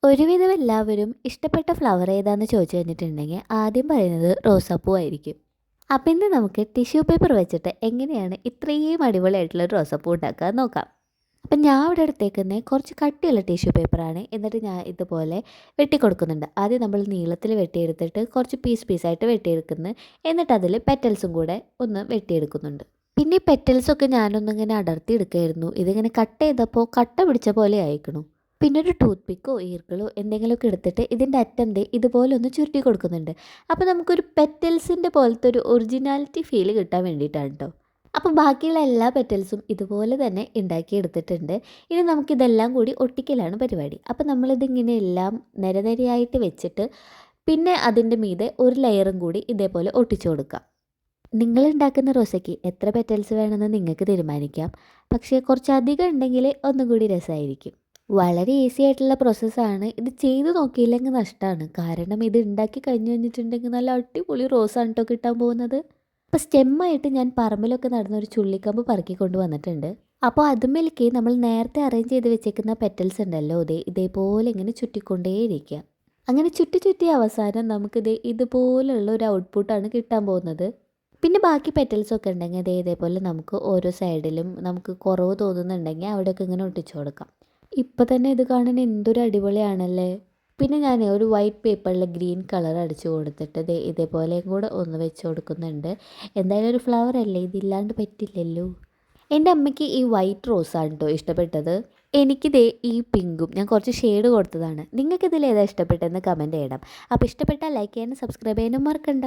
ഒരുവിധം എല്ലാവരും ഇഷ്ടപ്പെട്ട ഫ്ലവർ ഏതാന്ന് ചോദിച്ചു കഴിഞ്ഞിട്ടുണ്ടെങ്കിൽ ആദ്യം പറയുന്നത് റോസാപ്പൂ ആയിരിക്കും. അപ്പം ഇന്ന് നമുക്ക് ടിഷ്യൂ പേപ്പർ വെച്ചിട്ട് എങ്ങനെയാണ് ഇത്രയും അടിപൊളിയായിട്ടുള്ള ഒരു റോസാപ്പൂ ഉണ്ടാക്കാൻ നോക്കാം. അപ്പം ഞാൻ ഇവിടെ എടുത്തേക്കുന്നത് കുറച്ച് കട്ടിയുള്ള ടിഷ്യൂ പേപ്പറാണ്. എന്നിട്ട് ഞാൻ ഇതുപോലെ വെട്ടിക്കൊടുക്കുന്നുണ്ട്. ആദ്യം നമ്മൾ നീളത്തിൽ വെട്ടിയെടുത്തിട്ട് കുറച്ച് പീസായിട്ട് വെട്ടിയെടുക്കുന്നു. എന്നിട്ട് അതിൽ പെറ്റൽസും കൂടെ ഒന്ന് വെട്ടിയെടുക്കുന്നുണ്ട്. പിന്നെ ഈ പെറ്റൽസൊക്കെ ഞാനൊന്നിങ്ങനെ അടർത്തി എടുക്കുമായിരുന്നു. ഇതിങ്ങനെ കട്ട് ചെയ്തപ്പോൾ കട്ട പിടിച്ച പോലെ ആയിക്കണു. പിന്നെ ഒരു ടൂത്ത് പിക്കോ ഈർക്കിളോ എന്തെങ്കിലുമൊക്കെ എടുത്തിട്ട് ഇതിൻ്റെ അറ്റം ദേ ഇതുപോലെ ഒന്ന് ചുരുട്ടി കൊടുക്കുന്നുണ്ട്. അപ്പോൾ നമുക്കൊരു പെറ്റൽസിൻ്റെ പോലത്തെ ഒരു ഒറിജിനാലിറ്റി ഫീൽ കിട്ടാൻ വേണ്ടിയിട്ടാണ് കേട്ടോ. അപ്പോൾ ബാക്കിയുള്ള എല്ലാ പെറ്റൽസും ഇതുപോലെ തന്നെ ഉണ്ടാക്കിയെടുത്തിട്ടുണ്ട്. ഇനി നമുക്കിതെല്ലാം കൂടി ഒട്ടിക്കലാണ് പരിപാടി. അപ്പോൾ നമ്മളിതിങ്ങനെ എല്ലാം നിരനിരയായിട്ട് വെച്ചിട്ട് പിന്നെ അതിൻ്റെ മീതെ ഒരു ലെയറും കൂടി ഇതേപോലെ ഒട്ടിച്ചു കൊടുക്കാം. നിങ്ങളുണ്ടാക്കുന്ന റോസയ്ക്ക് എത്ര പെറ്റൽസ് വേണമെന്ന് നിങ്ങൾക്ക് തീരുമാനിക്കാം. പക്ഷേ കുറച്ചധികം ഉണ്ടെങ്കിൽ ഒന്നും കൂടി രസമായിരിക്കും. വളരെ ഈസി ആയിട്ടുള്ള പ്രോസസ്സാണ്. ഇത് ചെയ്ത് നോക്കിയില്ലെങ്കിൽ നഷ്ടമാണ്. കാരണം ഇത് ഉണ്ടാക്കി കഴിഞ്ഞ് കഴിഞ്ഞിട്ടുണ്ടെങ്കിൽ നല്ല അടിപൊളി റോസാണ് കേട്ടോ കിട്ടാൻ പോകുന്നത്. അപ്പോൾ സ്റ്റെമ്മായിട്ട് ഞാൻ പറമ്പിലൊക്കെ നടന്ന ഒരു ചുള്ളിക്കമ്പ് പറക്കിക്കൊണ്ട് വന്നിട്ടുണ്ട്. അപ്പോൾ അതുമേലേക്ക് നമ്മൾ നേരത്തെ അറേഞ്ച് ചെയ്ത് വെച്ചേക്കുന്ന പെറ്റൽസ് ഉണ്ടല്ലോ, ഇതേപോലെ ഇങ്ങനെ ചുറ്റിക്കൊണ്ടേയിരിക്കുക. അങ്ങനെ ചുറ്റി അവസാനം നമുക്കിത് ഇതുപോലുള്ള ഒരു ഔട്ട്പുട്ടാണ് കിട്ടാൻ പോകുന്നത്. പിന്നെ ബാക്കി പെറ്റൽസൊക്കെ ഉണ്ടെങ്കിൽ ഇതേപോലെ നമുക്ക് ഓരോ സൈഡിലും നമുക്ക് കുറവ് തോന്നുന്നുണ്ടെങ്കിൽ അവിടെയൊക്കെ ഇങ്ങനെ ഒട്ടിച്ചു കൊടുക്കാം. ഇപ്പം തന്നെ ഇത് കാണാൻ എന്തൊരു അടിപൊളിയാണല്ലേ. പിന്നെ ഞാൻ ഒരു വൈറ്റ് പേപ്പറിൽ ഗ്രീൻ കളർ അടിച്ചു കൊടുത്തിട്ട് ഇതേപോലെയും കൂടെ ഒന്ന് വെച്ച് കൊടുക്കുന്നുണ്ട്. എന്തായാലും ഒരു ഫ്ലവർ അല്ലേ, ഇതില്ലാണ്ട് പറ്റില്ലല്ലോ. എൻ്റെ അമ്മയ്ക്ക് ഈ വൈറ്റ് റോസാണ് കേട്ടോ ഇഷ്ടപ്പെട്ടത്. എനിക്കിതേ ഈ പിങ്കും ഞാൻ കുറച്ച് ഷെയ്ഡ് കൊടുത്തതാണ്. നിങ്ങൾക്കിതിൽ ഏതാ ഇഷ്ടപ്പെട്ടതെന്ന് കമൻറ്റ് ചെയ്യണം. അപ്പോൾ ഇഷ്ടപ്പെട്ടാൽ ലൈക്ക് ചെയ്യാനും സബ്സ്ക്രൈബ് ചെയ്യാനും മറക്കണ്ട.